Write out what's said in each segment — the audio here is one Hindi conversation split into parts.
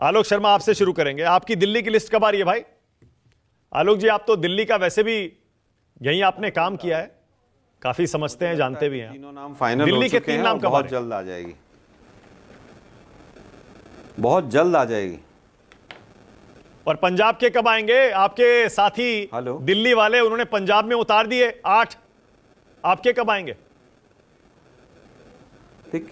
आलोक शर्मा आपसे शुरू करेंगे। आपकी दिल्ली की लिस्ट कब आ रही है भाई? आलोक जी, आप तो दिल्ली का वैसे भी यहीं आपने काम किया है, काफी समझते हैं, जानते भी हैं। तीनों नाम फाइनल दिल्ली हो के चुके 3 हैं नाम और कब आ बहुत रहे हैं? जल्द आ जाएगी, बहुत जल्द आ जाएगी। और पंजाब के कब आएंगे? आपके साथी हेलो, दिल्ली वाले, उन्होंने पंजाब में उतार दिए 8, आपके कब आएंगे? ठीक,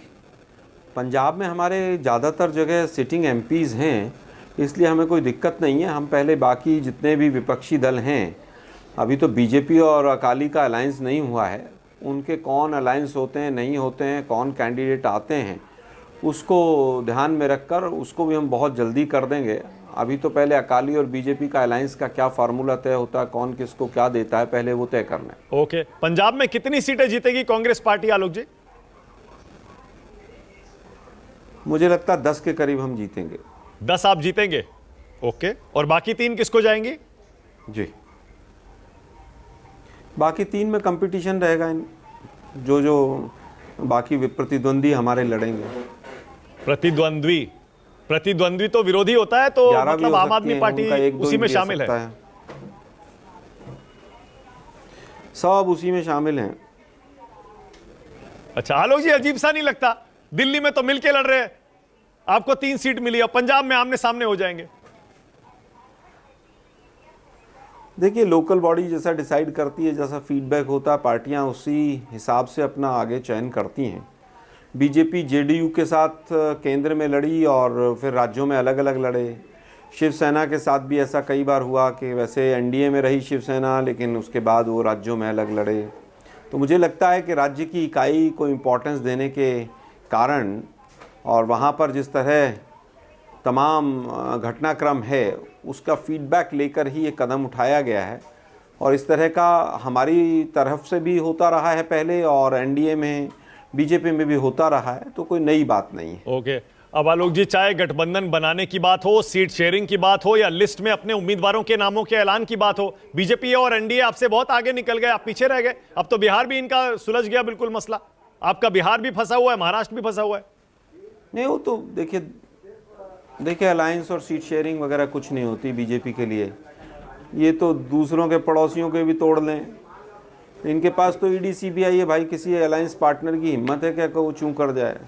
पंजाब में हमारे ज़्यादातर जगह सिटिंग एमपीज़ हैं, इसलिए हमें कोई दिक्कत नहीं है। हम पहले बाकी जितने भी विपक्षी दल हैं, अभी तो बीजेपी और अकाली का अलायंस नहीं हुआ है, उनके कौन अलायंस होते हैं नहीं होते हैं, कौन कैंडिडेट आते हैं, उसको ध्यान में रखकर उसको भी हम बहुत जल्दी कर देंगे। अभी तो पहले अकाली और बीजेपी का अलायंस का क्या फार्मूला तय होता है, कौन किसको क्या देता है, पहले वो तय करना है। ओके, पंजाब में कितनी सीटें जीतेगी कांग्रेस पार्टी आलोक जी? मुझे लगता है 10 के करीब हम जीतेंगे। 10 आप जीतेंगे? ओके, और बाकी 3 किसको जाएंगी? जी, बाकी 3 में कंपटीशन रहेगा, जो जो बाकी प्रतिद्वंदी हमारे लड़ेंगे। प्रतिद्वंद्वी तो विरोधी होता है, तो मतलब आम आदमी पार्टी उसी में शामिल है। सब उसी में शामिल हैं। अच्छा आलोक जी, अजीब सा नहीं लगता? दिल्ली में तो मिलके लड़ रहे हैं, आपको 3 सीट मिली, और पंजाब में आमने सामने हो जाएंगे। देखिए, लोकल बॉडी जैसा डिसाइड करती है, जैसा फीडबैक होता है, पार्टियां उसी हिसाब से अपना आगे चयन करती हैं। बीजेपी जेडीयू के साथ केंद्र में लड़ी और फिर राज्यों में अलग अलग लड़े। शिवसेना के साथ भी ऐसा कई बार हुआ कि वैसे एनडीए में रही शिवसेना, लेकिन उसके बाद वो राज्यों में अलग लड़े। तो मुझे लगता है कि राज्य की इकाई को इम्पोर्टेंस देने के कारण और वहाँ पर जिस तरह तमाम घटनाक्रम है, उसका फीडबैक लेकर ही ये कदम उठाया गया है। और इस तरह का हमारी तरफ से भी होता रहा है पहले, और एनडीए में बीजेपी में भी होता रहा है, तो कोई नई बात नहीं है। ओके, अब आलोक जी, चाहे गठबंधन बनाने की बात हो, सीट शेयरिंग की बात हो, या लिस्ट में अपने उम्मीदवारों के नामों के ऐलान की बात हो, बीजेपी और एनडीए आपसे बहुत आगे निकल गए, आप पीछे रह गए। अब तो बिहार भी इनका सुलझ गया बिल्कुल मसला, आपका बिहार भी फंसा हुआ है, महाराष्ट्र भी फंसा हुआ है। नहीं, वो तो देखिए अलायंस और सीट शेयरिंग वगैरह कुछ नहीं होती बीजेपी के लिए। ये तो दूसरों के पड़ोसियों के भी तोड़ लें। इनके पास तो ईडी सीबीआई है भाई, किसी अलायंस पार्टनर की हिम्मत है क्या कि वो चूं कर जाए?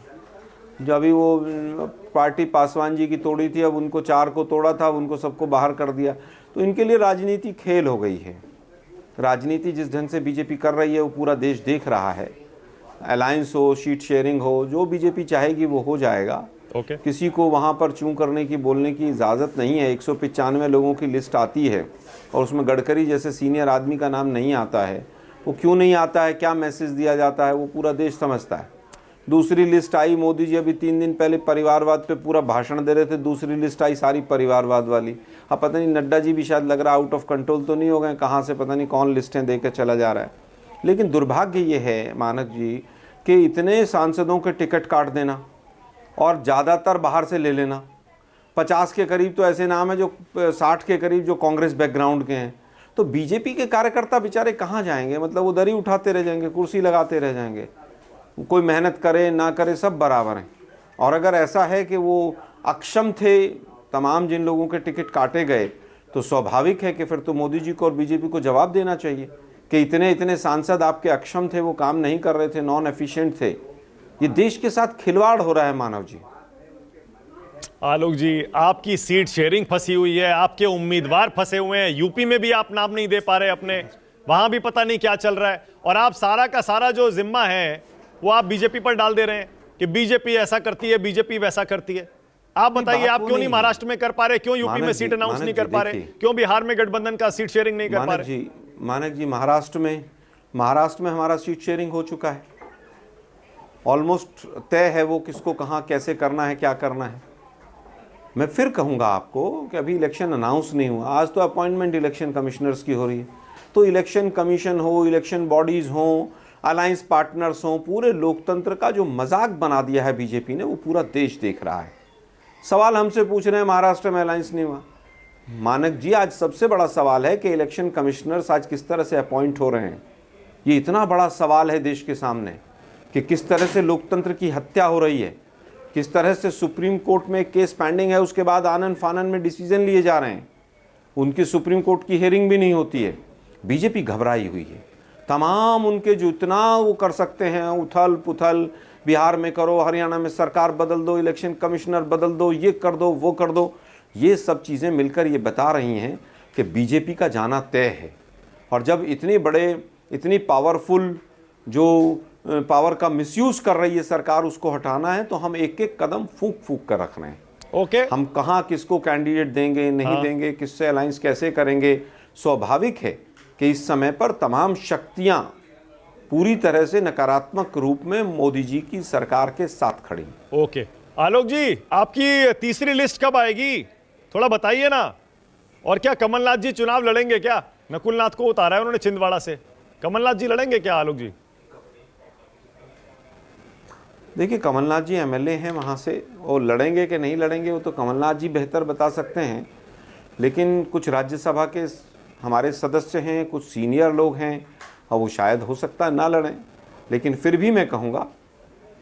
जब अभी वो पार्टी पासवान जी की तोड़ी थी, अब उनको 4 को तोड़ा था, अब उनको सबको बाहर कर दिया। तो इनके लिए राजनीति खेल हो गई है। राजनीति जिस ढंग से बीजेपी कर रही है वो पूरा देश देख रहा है। अलायंस हो, सीट शेयरिंग हो, जो बीजेपी चाहेगी वो हो जाएगा। किसी को वहाँ पर चूं करने की, बोलने की इजाज़त नहीं है। 195 लोगों की लिस्ट आती है और उसमें गडकरी जैसे सीनियर आदमी का नाम नहीं आता है। वो क्यों नहीं आता है, क्या मैसेज दिया जाता है, वो पूरा देश समझता है। दूसरी लिस्ट आई, मोदी जी अभी 3 दिन पहले परिवारवाद पे पूरा भाषण दे रहे थे, दूसरी लिस्ट आई सारी परिवारवाद वाली। अब पता नहीं नड्डा जी भी शायद लग रहा आउट ऑफ कंट्रोल तो नहीं हो गए, कहाँ से पता नहीं कौन लिस्टें दे कर चला जा रहा है। लेकिन दुर्भाग्य ये है मानक जी कि इतने सांसदों के टिकट काट देना और ज़्यादातर बाहर से ले लेना। 50 के करीब तो ऐसे नाम है जो 60 के करीब जो कांग्रेस बैकग्राउंड के हैं। तो बीजेपी के कार्यकर्ता बेचारे कहाँ जाएंगे? मतलब वो दरी उठाते रह जाएंगे, कुर्सी लगाते रह जाएंगे। कोई मेहनत करे ना करे सब बराबर हैं। और अगर ऐसा है कि वो अक्षम थे, तमाम जिन लोगों के टिकट काटे गए, तो स्वाभाविक है कि फिर तो मोदी जी को और बीजेपी को जवाब देना चाहिए कि इतने सांसद आपके अक्षम थे, वो काम नहीं कर रहे थे, नॉन एफिशिएंट थे। ये देश के साथ खिलवाड़ हो रहा है मानव जी। आलोक जी, आपकी सीट शेयरिंग फंसी हुई है, आपके उम्मीदवार फंसे हुए हैं, यूपी में भी आप नाम नहीं दे पा रहे अपने, वहां भी पता नहीं क्या चल रहा है, और आप सारा का सारा जो जिम्मा है वो आप बीजेपी पर डाल दे रहे हैं कि बीजेपी ऐसा करती है, बीजेपी वैसा करती है। आप बताइए, आप क्यों नहीं महाराष्ट्र में कर पा रहे, क्यों यूपी में सीट अनाउंस नहीं कर पा रहे, क्यों बिहार में गठबंधन का सीट शेयरिंग नहीं कर पा रहे? मानक जी, महाराष्ट्र में हमारा सीट शेयरिंग हो चुका है, ऑलमोस्ट तय है वो किसको कहाँ कैसे करना है, क्या करना है। मैं फिर कहूँगा आपको कि अभी इलेक्शन अनाउंस नहीं हुआ, आज तो अपॉइंटमेंट इलेक्शन कमिश्नर्स की हो रही है। तो इलेक्शन कमीशन हो, इलेक्शन बॉडीज़ हों, अलायंस पार्टनर्स हों, पूरे लोकतंत्र का जो मजाक बना दिया है बीजेपी ने, वो पूरा देश देख रहा है। सवाल हमसे पूछ रहे हैं महाराष्ट्र में अलायंस नहीं हुआ। मानक जी, आज सबसे बड़ा सवाल है कि इलेक्शन कमिश्नर्स आज किस तरह से अपॉइंट हो रहे हैं। ये इतना बड़ा सवाल है देश के सामने कि किस तरह से लोकतंत्र की हत्या हो रही है। किस तरह से सुप्रीम कोर्ट में केस पेंडिंग है, उसके बाद आनन फानन में डिसीजन लिए जा रहे हैं, उनकी सुप्रीम कोर्ट की हियरिंग भी नहीं होती है। बीजेपी घबराई हुई है। तमाम उनके जो इतना वो कर सकते हैं, उथल पुथल, बिहार में करो, हरियाणा में सरकार बदल दो, इलेक्शन कमिश्नर बदल दो, ये कर दो, वो कर दो, ये सब चीज़ें मिलकर ये बता रही हैं कि बीजेपी का जाना तय है। और जब इतनी पावरफुल जो पावर का मिसयूज कर रही है सरकार, उसको हटाना है तो हम एक एक कदम फूंक फूंक कर रख रहे हैं। ओके, हम कहाँ किसको कैंडिडेट देंगे, नहीं देंगे, किससे अलायंस कैसे करेंगे। स्वाभाविक है कि इस समय पर तमाम शक्तियां पूरी तरह से नकारात्मक रूप में मोदी जी की सरकार के साथ खड़ी। ओके आलोक जी, आपकी तीसरी लिस्ट कब आएगी, थोड़ा बताइए ना। और क्या कमलनाथ जी चुनाव लड़ेंगे क्या? नकुलनाथ को उतारा है उन्होंने छिंदवाड़ा से, कमलनाथ जी लड़ेंगे क्या आलोक जी? देखिए, कमलनाथ जी एमएलए हैं वहाँ से, वो लड़ेंगे कि नहीं लड़ेंगे वो तो कमलनाथ जी बेहतर बता सकते हैं। लेकिन कुछ राज्यसभा के हमारे सदस्य हैं, कुछ सीनियर लोग हैं, और वो शायद हो सकता है ना लड़ें। लेकिन फिर भी मैं कहूँगा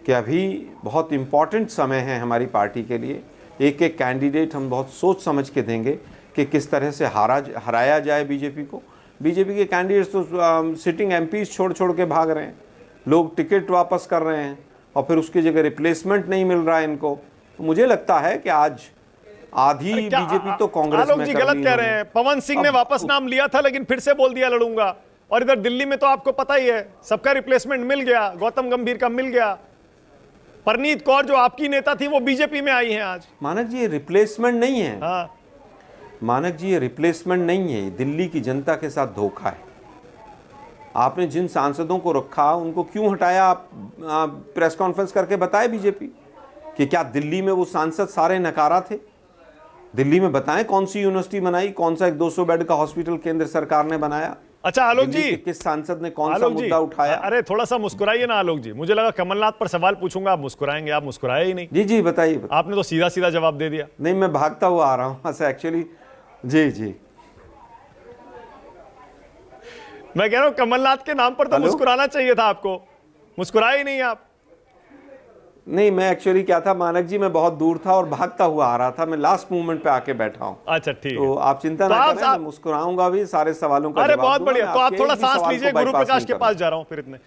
कि अभी बहुत इम्पॉर्टेंट समय है हमारी पार्टी के लिए। एक एक कैंडिडेट हम बहुत सोच समझ के देंगे कि किस तरह से हराया जाए बीजेपी को। बीजेपी के कैंडिडेट्स तो सिटिंग एमपीज छोड़ छोड़ के भाग रहे हैं, लोग टिकट वापस कर रहे हैं, और फिर उसकी जगह रिप्लेसमेंट नहीं मिल रहा है इनको। तो मुझे लगता है कि आज आधी बीजेपी तो कांग्रेस में आलोक जी गलत कह रहे हैं। पवन सिंह ने वापस नाम लिया था लेकिन फिर से बोल दिया लड़ूंगा, और इधर दिल्ली में तो आपको पता ही है सबका रिप्लेसमेंट मिल गया, गौतम गंभीर का मिल गया। परनीत कौर जो आपकी नेता थी वो बीजेपी में आई हैं आज। मानक जी, ये रिप्लेसमेंट नहीं है। हाँ, मानक जी, ये रिप्लेसमेंट नहीं है, दिल्ली की जनता के साथ धोखा है। आपने जिन सांसदों को रखा उनको क्यों हटाया? आप प्रेस कॉन्फ्रेंस करके बताए बीजेपी कि क्या दिल्ली में वो सांसद सारे नकारा थे? दिल्ली में बताएं कौन सी यूनिवर्सिटी बनाई, कौन सा एक 200 बेड का हॉस्पिटल केंद्र सरकार ने बनाया। अच्छा आलोक जी, किस सांसद ने कौन सा मुद्दा उठाया? अरे थोड़ा सा मुस्कुराइए ना आलोक जी, मुझे लगा कमलनाथ पर सवाल पूछूंगा आप मुस्कुराएंगे, आप मुस्कुराए ही नहीं। जी जी, बताइए। आपने तो सीधा सीधा जवाब दे दिया। नहीं, मैं भागता हुआ आ रहा हूँ एक्चुअली। जी जी, मैं कह रहा हूं कमलनाथ के नाम पर तो मुस्कुराना चाहिए था आपको, मुस्कुराए ही नहीं आप। नहीं, मैं एक्चुअली क्या था मानक जी, मैं बहुत दूर था और भागता हुआ आ रहा था, मैं लास्ट मोमेंट पे आके बैठा हूँ। अच्छा ठीक तो है, आप चिंता ना करें, मैं मुस्कुराऊंगा भी, सारे सवालों का अरे जवाब बहुत दूंगा। बढ़िया। तो आप थोड़ा सांस लीजिए, गुरु प्रकाश के पास जा रहा हूं फिर इतने